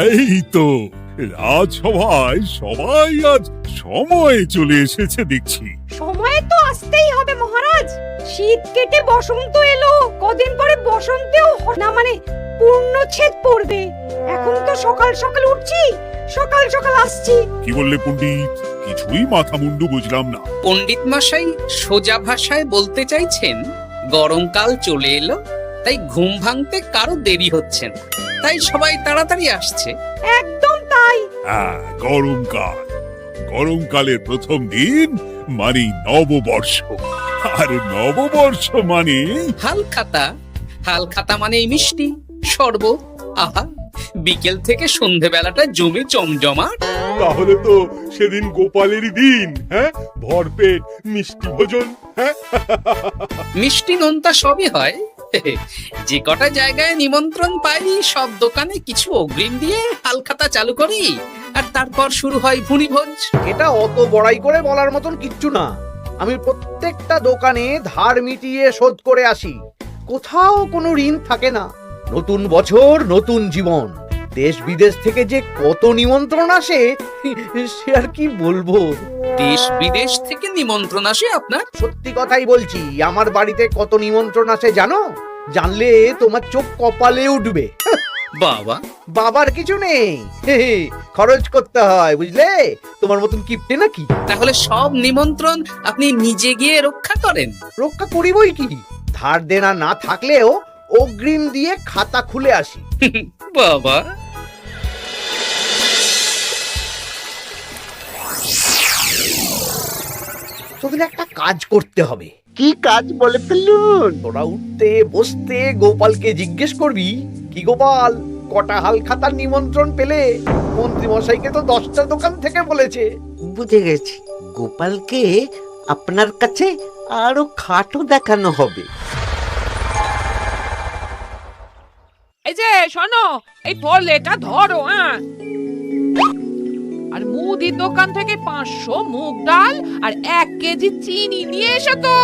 এই তো রাজসভায় সবাই আজ সময়ে চলে এসেছে দেখছি। সময় তো আসতেই হবে মহারাজ। শীত কেটে বসন্ত এলো, কদিন পরে বসন্তেও না মানে পূর্ণচ্ছেদ পড়বে। এখন তো সকাল সকাল উঠছি, সকাল সকাল আসছি। কি বললে পণ্ডিত? কিছুই মাথা মুন্ডু বুঝলাম না। পণ্ডিত মশাই সোজা ভাষায় বলতে চাইছেন গরমকাল চলে এলো, তাই ঘুম ভাঙতে কারো দেরি হচ্ছে না, তাই সবাই তাড়াতাড়ি আসছে। একদম তাই। হ্যাঁ, গরমকাল। গরমকালের প্রথম দিন মানে নববর্ষ, আর নববর্ষ মানে হালখাতা। হালখাতা মানে মিষ্টি শরবত। আহা, বিকেল থেকে সন্ধেবেলাটা জমে জমজমাট। তাহলে তো সেদিন গোপালেরই দিন। হ্যাঁ, ভরপেট মিষ্টি ভোজন। হ্যাঁ, মিষ্টি নোনতা সবই হয়। যে কটা জায়গায় নিমন্ত্রণ পাই সব দোকানে কিছু অগ্রিম দিয়ে হালখাতা চালু করি, আর তারপর শুরু হয় ভুনিভোজ। এটা অত বড়াই করে বলার মতন কিচ্ছু না। আমি প্রত্যেকটা দোকানে ধার মিটিয়ে শোধ করে আসি। কোথাও কোনো ঋণ থাকে না। নতুন বছর নতুন জীবন। দেশ বিদেশ থেকে যে কত নিমন্ত্রণ আসে সে আর কি বলবো। দেশ বিদেশ থেকে নিমন্ত্রণ আসে আপনার? সত্যি কথাই বলছি, আমার বাড়িতে কত নিমন্ত্রণ আসে জানো? জানলে তোমার চোখ কপালে উঠবে। বাবা, বাবার কিছু নেই, খরচ করতে হয় বুঝলে। তোমার মতন কিপটে নাকি? তাহলে সব নিমন্ত্রণ আপনি নিজে গিয়ে রক্ষা করেন? রক্ষা করিবই কি, ধার দেনা না থাকলেও অগ্রিম দিয়ে খাতা খুলে আসি। বাবা, তোদের একটা কাজ করতে হবে। কি কাজ বলে ফেলুন? তোরা উঠতে বসতে গোপালকে জিজ্ঞেস করবি, কি গোপাল কটা হাল খাতার নিমন্ত্রণ পেলে? মন্ত্রী মশাইকে তো 10টা দোকান থেকে বলেছে। বুঝে গেছি, গোপালকে আপনার কাছে আরো খাটো দেখানো হবে। এই যে শোনো, এই ফলেটা ধরো। আর মুদির দোকান থেকে 500 মুগ ডাল আর 1 কেজি চিনি নিয়ে এসো তো।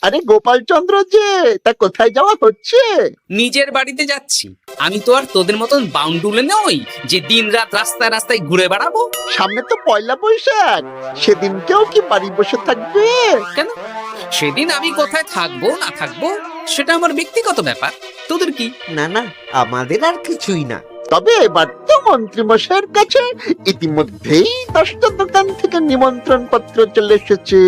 আরে গোপাল চন্দ্র যে, তা কোথায় যাওয়া হচ্ছে? নিজের বাড়িতে যাচ্ছি। আমি তো আর তোদের মতন বাউন্ডুলে নই যে দিন রাত রাস্তায় রাস্তায় ঘুরে বেড়াবো। সামনে তো পয়লা বৈশাখ, সেদিন কেউ কি বাড়ি বসে থাকবে? কেন? সেদিন আমি কোথায় থাকবো না থাকবো সেটা আমার ব্যক্তিগত ব্যাপার। তোদের কি? না না, আমাদের আর কিছুই না। তবে এবার তো মন্ত্রী মশাইয়ের কাছে ইতিমধ্যেই 10টা দোকান থেকে নিমন্ত্রণ পত্র চলে এসেছে।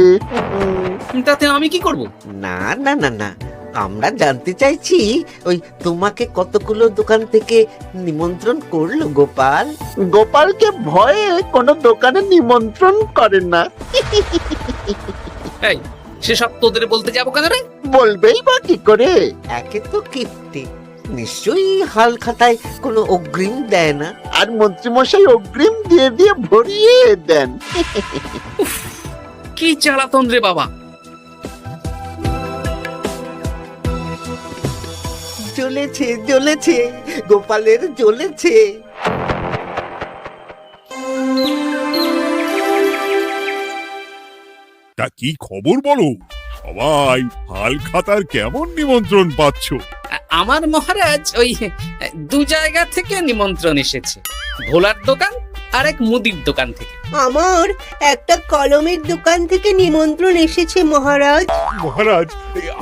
তাতে আমি কি করব? না না না না, আমরা জানতে চাইছি ওই তোমাকে কতগুলো দোকান থেকে নিমন্ত্রণ করলো গোপাল? গোপালকে ভয়ে কোনো দোকানে নিমন্ত্রণ করে না। এই, সেসব তোদের বলতে যাবো কেন রে? বলবেই বা কি করে? একে তো কিপ্টে, নিশ্চয়ই হাল খাতায় কোনো অগ্রিম দেয় না, আর মন্ত্রী মশাই অগ্রিম দিয়ে দিয়ে ভরিয়ে দেন। কি জ্বালাতন রে বাবা। জ্বলেছে জ্বলেছে, গোপালের জ্বলেছে। তা কি খবর বলো? সবাই হালখাতার কেমন নিমন্ত্রণ পাচ্ছ? আমার মহারাজ ওই 2 জায়গা থেকে নিমন্ত্রণ এসেছে, ভোলার দোকান আর এক মুদির দোকান থেকে। আমার একটা কলমের দোকান থেকে নিমন্ত্রণ এসেছে মহারাজ। মহারাজ,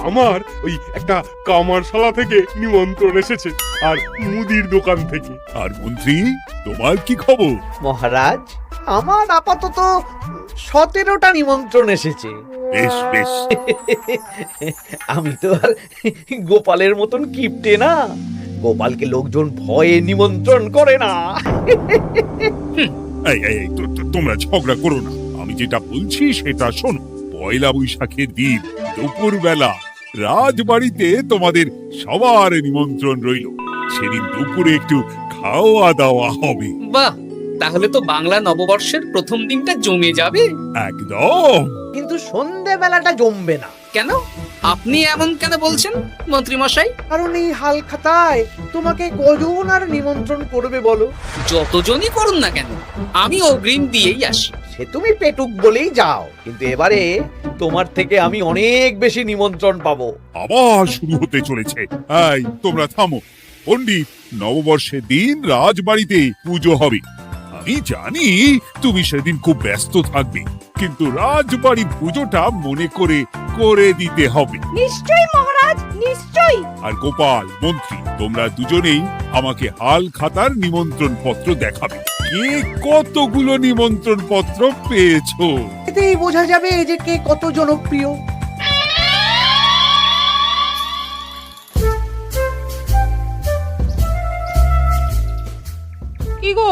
আমার ওই একটা কামারশালা থেকে নিমন্ত্রণ এসেছে, আর মুদির দোকান থেকে। আর মন্ত্রী, তোমার কি খবর? মহারাজ, আমার আপাতত 17টা নিমন্ত্রণ এসেছে। বেশ বেশ। আমি তো আর গোপালের মতন কিপটে না। গোপালকে লোকজন ভয়ে নিমন্ত্রণ করে না। এই এই এই, তোমরা ঝগড়া করো না। আমি যেটা বলছি সেটা শোনো। পয়লা বৈশাখের দিন দুপুর বেলা রাজবাড়িতে তোমাদের সবার নিমন্ত্রণ রইল। সেদিন দুপুরে একটু খাওয়া দাওয়া হবে। বাহ, তাহলে তো বাংলা নববর্ষের প্রথম দিনটা জমে যাবে। একদম। কিন্তু সন্ধেবেলাটা জমবে না। কেন? আপনি এমন কেন বলছেন মন্ত্রী মশাই? কারণ এই হাল খাতায় তোমাকে কজন আর নিমন্ত্রণ করবে বলো? যতজনই করুন না কেন, আমি অগ্রিম দিয়েই আসি। সে তুমি পেটুক বলেই যাও, কিন্তু এবারে তোমার থেকে আমি অনেক বেশি নিমন্ত্রণ পাবো। আবার শুরু হতে চলেছে। এই তোমরা থামো। পণ্ডিত, নববর্ষের দিন রাজবাড়িতে পুজো হবে। আমি জানি তুমি সেদিন খুব ব্যস্ত থাকবে, কিন্তু রাজবাড়ির পুজোটা মনে করে করে দিতে হবে। নিশ্চয়ই মহারাজ, নিশ্চয়ই। আর গোপাল, মন্ত্রী, তোমরা দুজনেই আমাকে হাল খাতার নিমন্ত্রণ পত্র দেখাবে। কে কতগুলো নিমন্ত্রণ পত্র পেয়েছো? এতেই বোঝা যাবে যে কে কত জনপ্রিয়। কি গো,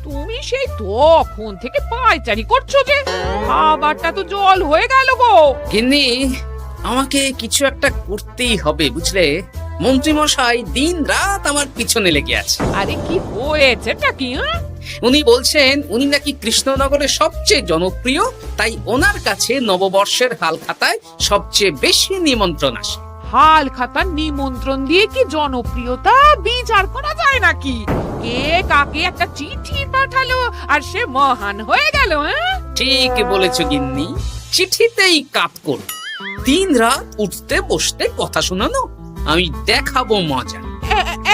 তুমি সেই তখন থেকে পায়চারি করছো যে? খাবারটা তো জল হয়ে গেল গো। গিন্নি, আমাকে কিছু একটা করতেই হবে বুঝলে। মন্ত্রী মশাই দিন রাত আমার পিছনে লেগে আছে। আরে কি হয়েছেটা কি? উনি বলছেন উনি নাকি কৃষ্ণনগরের সবচেয়ে জনপ্রিয়, তাই ওনার কাছে নববর্ষের হাল খাতায় সবচেয়ে বেশি নিমন্ত্রণ আসে। হাল খাতার নিমন্ত্রণ দিয়ে কি জনপ্রিয়তা বিচার করা যায় নাকি? কে কাকে একটা চিঠি পাঠালো আর সে মহান হয়ে গেল? ঠিক বলেছ গিন্নি, চিঠিতেই কাপ করো। দিন রাত উঠতে বসতে কথা শোনানো, আমি দেখাবো মজা।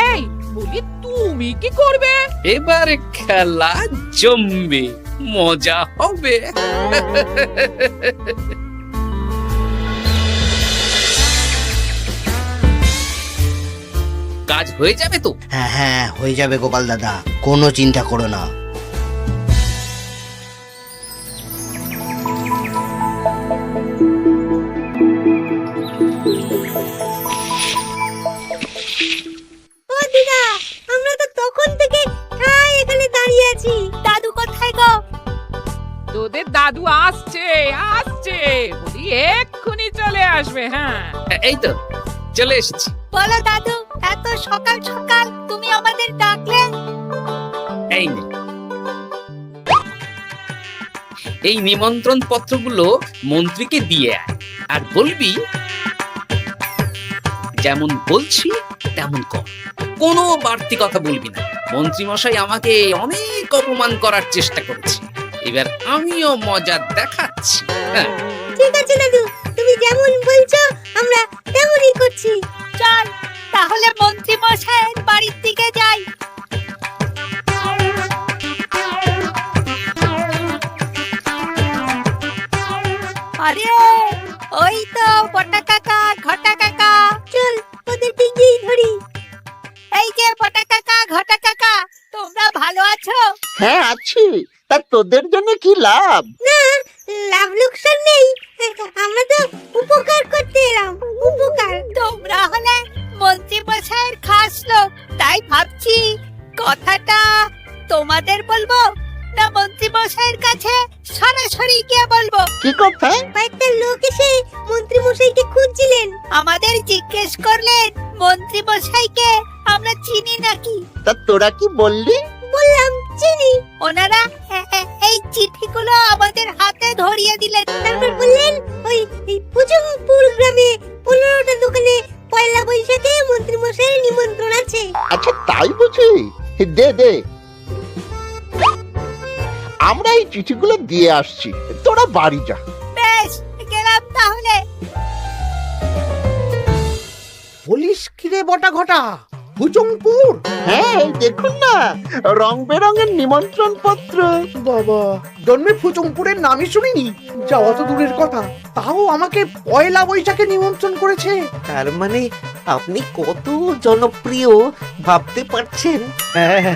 এই বলি, তুমি কি করবে? এবার খেলা জমবে, মজা হবে। কাজ হয়ে যাবে তো? হ্যাঁ হ্যাঁ, হয়ে যাবে গোপাল দাদা, কোনো চিন্তা করো না। ও দিদা, আমরা তো তখন থেকে এখানে দাঁড়িয়ে আছি। দাদু কোথায় গো? তোদের দাদু আসছে আসছে, বলি এক্ষুনি চলে আসবে। হ্যাঁ, এই তো চলে এসেছি। বলো দাদু, এত সকাল সকাল তুমি আমাদের ডাকলে? এই নে, এই নিমন্ত্রণ পত্রগুলো মন্ত্রীকে দিয়ে আয়, আর বলবি যেমন বলছি তেমন কর, কোনো বাড়তি কথা বলবি না। মন্ত্রী মশাই আমাকে অনেক অপমান করার চেষ্টা করেছে, এবার আমিও মজা দেখাচ্ছি। হ্যাঁ, ঠিক আছে দাদু, তুমি যেমন বলছো আমরা তেমনই করছি। চল তাহলে মন্ত্রী মশাইয়ের বাড়ির দিকে যাই। আরে ওই তো পটা কাকা, ঘটা কাকা, চল ওদের দিকেই ধরি। এই যে পটা কাকা, ঘটা কাকা, তোমরা ভালো আছো? হ্যাঁ আছি, তা তোদের জন্য কি লাভ? না, লাভ লোকসান নেই, আমরা তো উপকার করতে এলাম। উপকার? তোমরা হলে মন্ত্রী মশাইয়ের খাস লোক, তাই ভাবছি কথাটা তোমাদের বলবো না মন্ত্রী মশাইয়ের কাছে সরাসরি গিয়ে বলবো। কি কথা? কয়েকটা লোক এসে মন্ত্রী মশাইকে খুঁজছিলেন, আমাদের জিজ্ঞেস করলেন মন্ত্রী মশাইকে আমরা চিনি নাকি। তা তোরা কি বললি? বললাম চিনি। ওনারা এই চিঠিগুলো আমাদের হাতে ধরিয়ে দিলেন, তারপর বললেন ওই পুজংপুর গ্রামে 15টা দোকানে পয়লা বৈশাখে মন্ত্রী মশাইয়ের নিমন্ত্রণ আছে। আচ্ছা তাই বুঝি, দে দে, আমরা এই চিঠিগুলো দিয়ে আসছি, তোরা বাড়ি যা। বেশ, গেলাম তাহলে। বলিস কিরে বটা ঘটা, ভুজংপুর? হ্যাঁ এই দেখুন না, রং বেরঙের নিমন্ত্রণ পত্র। বাবা, জন্মে ফুচুংপুরের নামই শুনিনি, যাওয়া তো দূরের কথা, তাও আমাকে পয়লা বৈশাখে নিমন্ত্রণ করেছে। তার মানে আপনি কত জনপ্রিয় ভাবতে পারছেন? হ্যাঁ,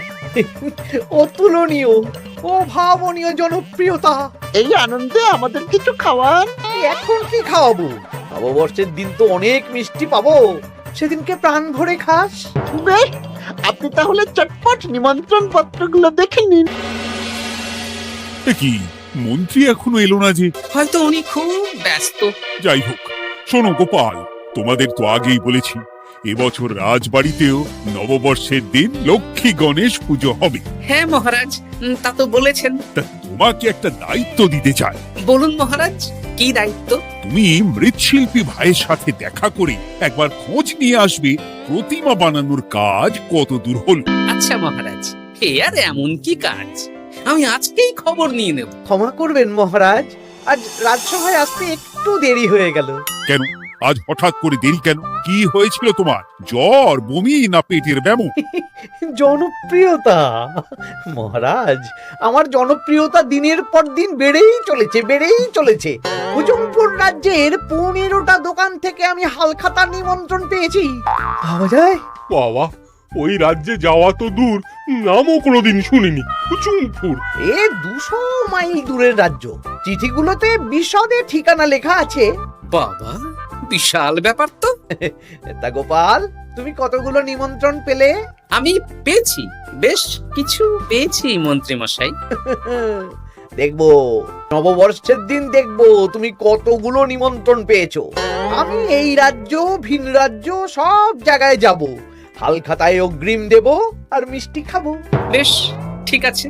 অতুলনীয়, অভাবনীয় জনপ্রিয়তা। এই আনন্দে আমাদের কিছু খাওয়ান। এখন কি খাওয়াবো? নববর্ষের দিন তো অনেক মিষ্টি পাবো, সেদিনকে প্রাণ ভরে খাস। বেশ, আপনি তাহলে চটপট নিমন্ত্রণ পত্রগুলো দেখে নিন। এ কি, মন্ত্রী এখনো এলো না যে? হয়তো উনি খুব ব্যস্ত। যাই হোক, শোনো গোপাল, তোমাদের তো আগেই বলেছি এবছর রাজবাড়িতেও নববর্ষের দিন লক্ষ্মী গণেশ পুজো হবে। হ্যাঁ মহারাজ, তা তো বলেছেন। তা তোমাকে একটা দায়িত্ব দিতে চাই। বলুন মহারাজ, কি দায়িত্ব? তুমি মৃৎশিল্পী ভাইয়ের সাথে দেখা করে একবার খোঁজ নিয়ে আসবে প্রতিমা বানানোর কাজ কত দূর হলো। আচ্ছা মহারাজ, হে আর এমন কি কাজ, আমি আজকেই খবর নিয়ে নেব। ক্ষমা করবেন মহারাজ, আজ রাজসভায় আসতে একটু দেরি হয়ে গেল। কেন আজ হঠাৎ করে দেরি কেন? কি হয়েছিল তোমার? জ্বর, বমি না পেটের ব্যামো? জনপ্রিয়তা মহারাজ, আমার জনপ্রিয়তা দিনের পর দিন বেড়েই চলেছে। হুজুমপুর রাজ্যের 15টা দোকান থেকে আমি হালখাতা নিমন্ত্রণ পেয়েছি। ভাবা যায়? বাবা, ওই রাজ্যে যাওয়া তো দূর, নামও কোনোদিন শুনিনি। হুজুমপুর। এ 200 মাইল দূরের রাজ্য। চিঠিগুলোতে বিশদে ঠিকানা লেখা আছে। বাবা, বিশাল ব্যাপার তো। তা গোপাল, তুমি কতগুলো নিমন্ত্রণ পেলে? আমি পেয়েছি, বেশ কিছু পেয়েছি মন্ত্রী মশাই। দেখবো নববর্ষের দিন দেখবো তুমি কতগুলো নিমন্ত্রণ পেয়েছো। আমি এই রাজ্য ভিন রাজ্য সব জায়গায় যাব, হালখাতায় অগ্রিম দেব আর মিষ্টি খাবো। বেশ, ঠিক আছে।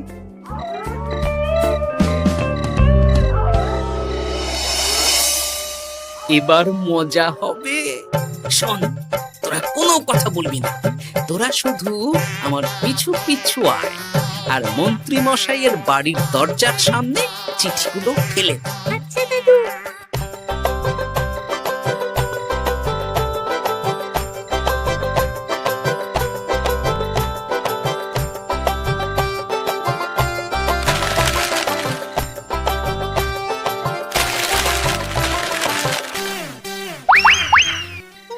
এবার মজা হবে। শোন, তোরা কোনো কথা বলবি না, তোরা শুধু আমার পিছু পিছু আয় আর মন্ত্রী মশাইয়ের বাড়ির দরজার সামনে চিঠিগুলো ফেলে দে। আচ্ছা দাদু।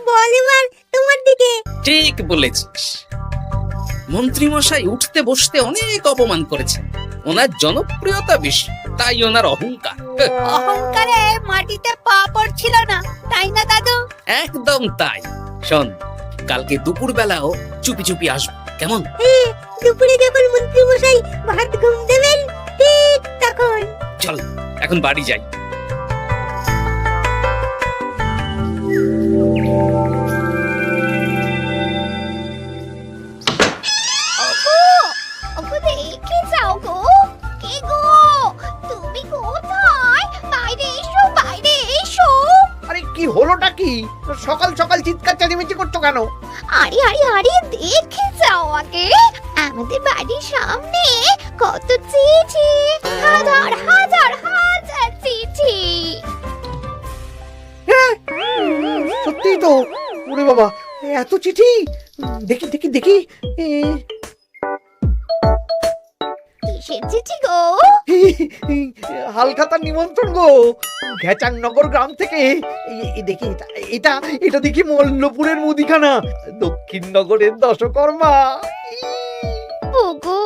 বল এবার তোমার দিকে। ঠিক বলেছিস, মন্ত্রী মশাই উঠতে বসতে অনেক অপমান করেছেন। ওনার জনপ্রিয়তা বেশি, তাই ওনার অহংকার। অহংকারে মাটিতে পা পড়ছিল না, তাই না দাদু? একদম তাই। শোন, কালকে দুপুর বেলাও চুপি চুপি আসবো, কেমন? দুপুরে যখন মন্ত্রী মশাই ভাত ঘুম দেবেন, ঠিক তখন। চল এখন বাড়ি যাই। ওগো দেখে যাও গো। কে গো? তুমি কোথায়? বাইরে এসো, বাইরে এসো। আরে কি হলোটা কি? সকাল সকাল চিৎকার চেঁচামেচি করছো কেন? আরে আরে আরে দেখে যাও আগে। আমাদের বাড়ির সামনে কত চিঠি, হাজার হাজার হাজার চিঠি। সত্যিই তো। ওরে বাবা, এত চিঠি! দেখি দেখি দেখি। কিসের চিঠি গো? হালখাতার নিমন্ত্রণ গো, ঘেচাংনগর গ্রাম থেকে। দেখি এটা এটা দেখি মল্লপুরের মুদিখানা, দক্ষিণনগরের দশকর্মা। ওগো,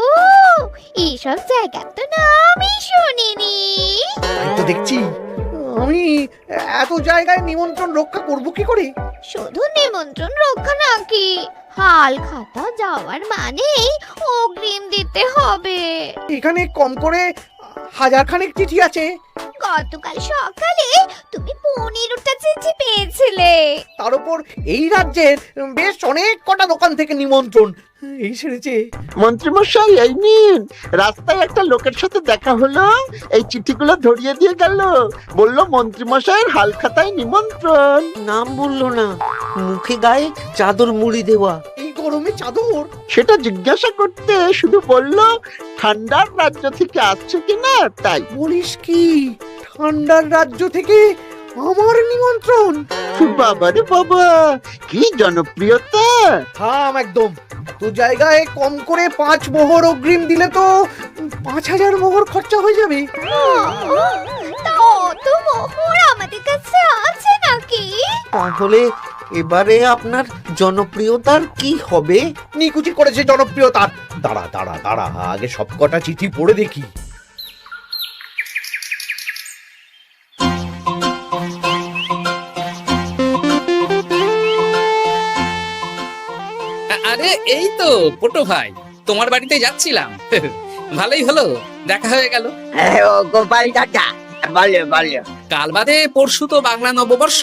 এইসব জায়গা তো নামই শুনিনি। তাই তো দেখছি। আমি এত জায়গায় নিমন্ত্রণ রক্ষা করব কি করে? শুধু নিমন্ত্রণ রক্ষা নাকি, হালখাতা যাওয়ার মানেই অগ্রিম দিতে হবে। এখানে কম করে 1000 খানেক চিঠি আছে। গতকাল সকালে তুমি 15টা চিঠি পেয়েছিলে। তার উপর এই রাজ্যের বেশ অনেক কটা দোকান থেকে নিমন্ত্রণ এই সেরেছে। মন্ত্রীমশাই, এই নিন। রাস্তায় একটা লোকের সাথে দেখা হলো, এই চিঠিগুলো ধরিয়ে দিয়ে গেল, বললো মন্ত্রীমশাইয়ের হালখাতায় নিমন্ত্রণ। নাম বললো না, মুখে গায়ে চাদর মুড়ি দেওয়া। এই গরমে চাদর? সেটা জিজ্ঞাসা করতে শুধু বললো ঠান্ডার রাজ্য থেকে আসছে কিনা তাই। বলিস কি? ঠান্ডার রাজ্য থেকে আমার নিমন্ত্রণ? বাবারে বাবা, কি জনপ্রিয়তা! থাম একদম। তো জায়গায় কম করে 5 মোহর অগ্রিম দিলে তো 5000 মোহর খরচা হয়ে যাবে। তা অত মোহর আমাদের কাছে আছে নাকি? তাহলে এবারে আপনার জনপ্রিয়তার কি হবে? নিকুচি করেছে জনপ্রিয়তার। দাঁড়া দাঁড়া দাঁড়া, আগে সবকটা চিঠি পড়ে দেখি। আরে এই তো পটু ভাই, তোমার বাড়িতে যাচ্ছিলাম। ভালোই হলো, দেখা হয়ে গেল। গোপাল দাদা, বলো বলো। কাল বাদে পরশু তো বাংলা নববর্ষ,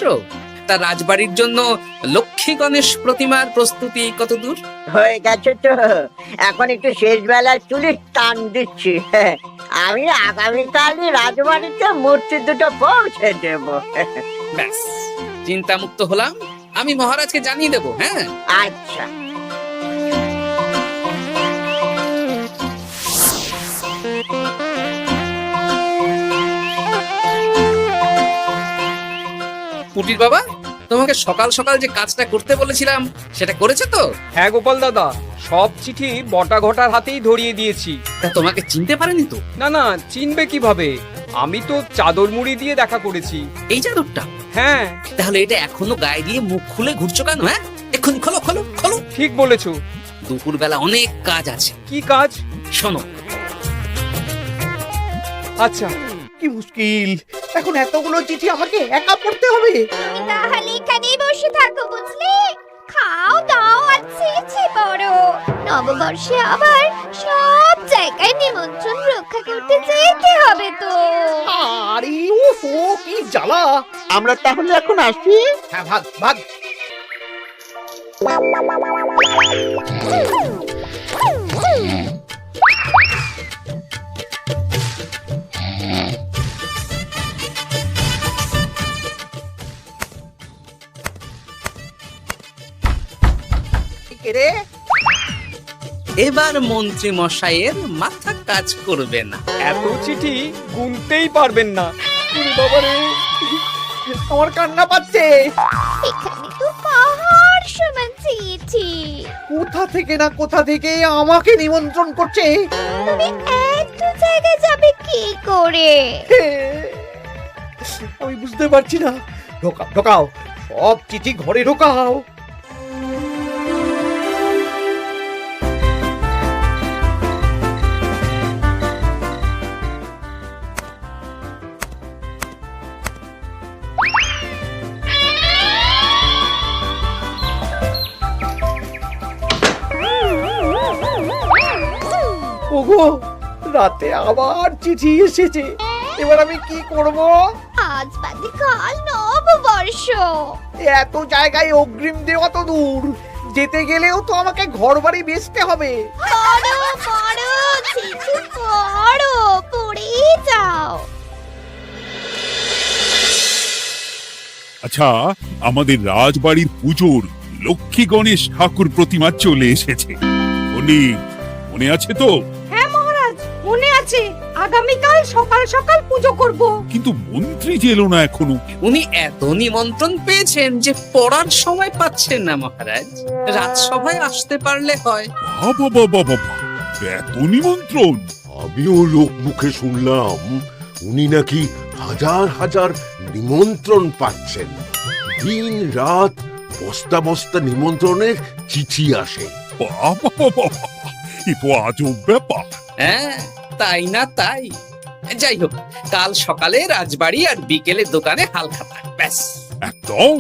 তা রাজবাড়ির জন্য লক্ষ্মী গণেশ প্রতিমার প্রস্তুতি কত দূর? হয়ে গেছে তো, এখন একটু শেষ বেলার চুলির টান দিচ্ছি। আমি আগামীকালই রাজবাড়িতে মূর্তি দুটো পৌঁছে দেব। ব্যাস, চিন্তা মুক্ত হলাম। আমি মহারাজকে জানিয়ে দেবো। হ্যাঁ, আচ্ছা। পুটির বাবা, তোমাকে সকাল সকাল যে কাজটা করতে বলেছিলাম সেটা করেছে তো? হ্যাঁ গোপাল দাদা, সব চিঠি বটা ঘটার হাতেই ধরিয়ে দিয়েছি। তা তোমাকে চিনতে পারেনি তো? না না, চিনবে কিভাবে? আমি তো চাদর মুড়ি দিয়ে দেখা করেছি। এই চাদরটা? হ্যাঁ, তাহলে এটা এখনো গায়ে দিয়ে মুখ খুলে ঘুরছো কেন? হ্যাঁ, এক্ষুনি খোলো খোলো খোলো। ঠিক বলেছো। দুপুরবেলা অনেক কাজ আছে। কি কাজ? শোনো। আচ্ছা। কি মুশকিল, এখন এতগুলো চিঠি আমাকে একা পড়তে হবে। তাহলে এখানেই বসে থাকো, বুঝলে? খাও দাও আর চিঠি পড়ো। নববর্ষে আবার সব জায়গায় নিমন্ত্রণ রক্ষা করতে যেতে হবে তো। আরে ও কি জ্বালা। আমরা তাহলে এখন আসি। হ্যাঁ, ভাগ ভাগ। রে, এবার মন্ত্রী মশাইয়ের মাথা কাজ করবে না। এত চিঠি গুনতেই পারবেন না। বাবারে, আমার কান্না পাচ্ছে। এখানে তো পাহাড় সমান চিঠি। কোথা থেকে না কোথা থেকে আমাকে নিমন্ত্রণ করছে। তুমি এত জায়গায় যাবে কি করে? আমি বুঝতে পারছি না। ঢোকাও ঢোকাও, সব চিঠি ঘরে ঢোকাও। ওগো, রাতে আবার চিঠি এসেছে। এবার আমি কি করব? আজ বাদে কাল নববর্ষ। এত জায়গায় অগ্রিম দেওয়া তো দূর, যেতে গেলেও তো আমাকে ঘর বাড়ি বেচতে হবে। পড়ো পড়ো চিঠি পড়ো, পড়েই যাও। আচ্ছা, আমাদের রাজবাড়ির পুজোর লক্ষ্মী গণেশ ঠাকুর প্রতিমা চলে এসেছে। পণ্ডিত, মনে আছে তো? হ্যাঁ মহারাজ, মনে আছে। আগামীকাল সকাল সকাল পুজো করব। কিন্তু মন্ত্রী যে এলো না এখনো। উনি এত নিমন্ত্রণ পেয়েছেন যে পড়ার সময় পাচ্ছেন না মহারাজ। রাজসভায় আসতে পারলে হয়। বাবা বাবা বাবা, এত নিমন্ত্রণ! আমিও লোক মুখে শুনলাম উনি নাকি হাজার হাজার নিমন্ত্রণ পাচ্ছেন। দিন রাত বস্তা বস্তা নিমন্ত্রণের চিঠি আসে। বাবা বাবা, এ তো আজব ব্যাপার। হ্যাঁ, তাই না তাই। যাই হোক, কাল সকালে রাজবাড়ি আর বিকেলে দোকানে হালখাতা। ব্যাস। একদম।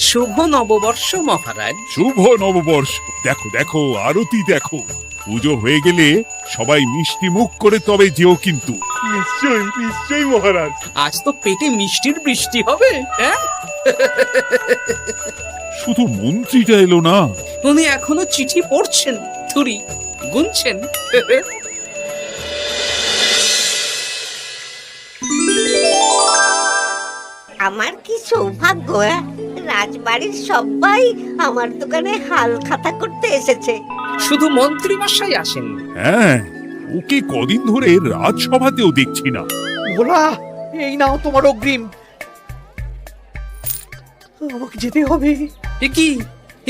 শুভ নববর্ষ মহারাজ। শুভ নববর্ষ। দেখো দেখো, আরতি দেখো। পুজো হয়ে গেলে সবাই মিষ্টি মুখ করে তবে যেও কিন্তু। নিশ্চয়ই নিশ্চয়ই মহারাজ। আজ তো পেটে মিষ্টির বৃষ্টি হবে। হ্যাঁ, শুধু মন্ত্রীটা এলো না। উনি এখনো চিঠি পড়ছেন, থুরি গুনছেন। আমার কি সৌভাগ্য! রাজবাড়ির সবাই আমার দোকানে হাল খাতা করতে এসেছে। শুধু মন্ত্রী মশাই আসেন। হ্যাঁ, ওকে কদিন ধরে রাজসভাতেও দেখছি না। ভোলা, এই নাও তোমার অগ্রিম। আমাকে যেতে হবে। এ কি,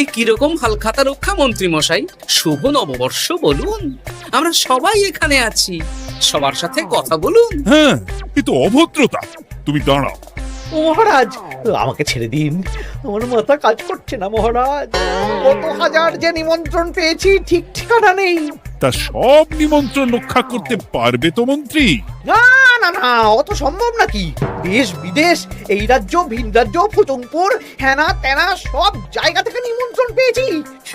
এ কিরকম হালখাতা রক্ষা মন্ত্রী মশাই? শুভ নববর্ষ বলুন, আমরা সবাই এখানে আছি। সবার সাথে কথা বলুন। হ্যাঁ, এ তো অভদ্রতা। তুমি দাঁড়াও। মহারাজ, আমাকে ছেড়ে দিন, আমার মাথা কাজ করছে না মহারাজ। কত হাজার যে নিমন্ত্রণ পেয়েছি ঠিক ঠিকানা নেই। তা সব নিমন্ত্রণ রক্ষা করতে পারবে তো মন্ত্রী? না না না, অত সম্ভব নাকি? দেশ বিদেশ, এই রাজ্য ভিন রাজ্য, ফুতুংপুর, হ্যানা ত্যানা সব জায়গা থেকে নিমন্ত্রণ পেয়েছি।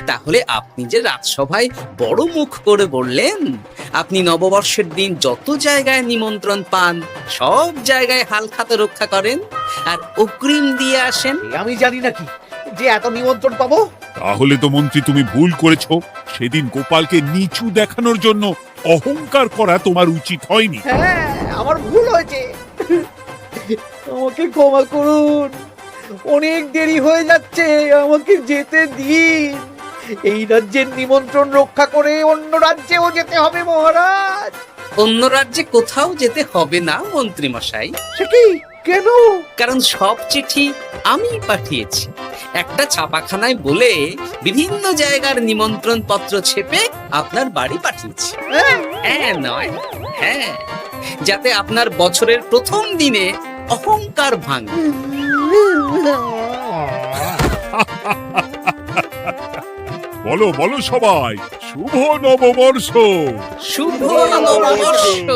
তাহলে আপনি যে রাজসভায় বড় মুখ করে বললেন আপনি নববর্ষের দিন যত জায়গায় নিমন্ত্রণ পান সব জায়গায় হালখাতা রক্ষা করেন আর অগ্রিম দিয়ে আসেন। এ আমি জানি নাকি যে এত নিমন্ত্রণ পাবো? তাহলে তো মন্ত্রী তুমি ভুল করেছো। সেদিন গোপালকে নিচু দেখানোর জন্য অহংকার করা তোমার উচিত হয়নি। হ্যাঁ, আমার ভুল হয়েছে, আমাকে ক্ষমা করুন। অনেক দেরি হয়ে যাচ্ছে, আমাকে যেতে দিন। এই রাজ্যের নিমন্ত্রণ রক্ষা করে অন্য রাজ্যেও যেতে হবে মহারাজ। অন্য রাজ্যে কোথাও যেতে হবে না মন্ত্রী মশাই, সে কি? কেন? কারণ সব চিঠি আমি পাঠিয়েছি। একটা ছাপাখানায় বলে বিভিন্ন জায়গার নিমন্ত্রণ পত্র ছেপে আপনার বাড়ি পাঠিয়েছি। হ্যাঁ? হ্যাঁ নয় হ্যাঁ, যাতে আপনার বছরের প্রথম দিনে অহংকার ভাঙে। বলো বলো সবাই, শুভ নববর্ষ। শুভ নববর্ষ।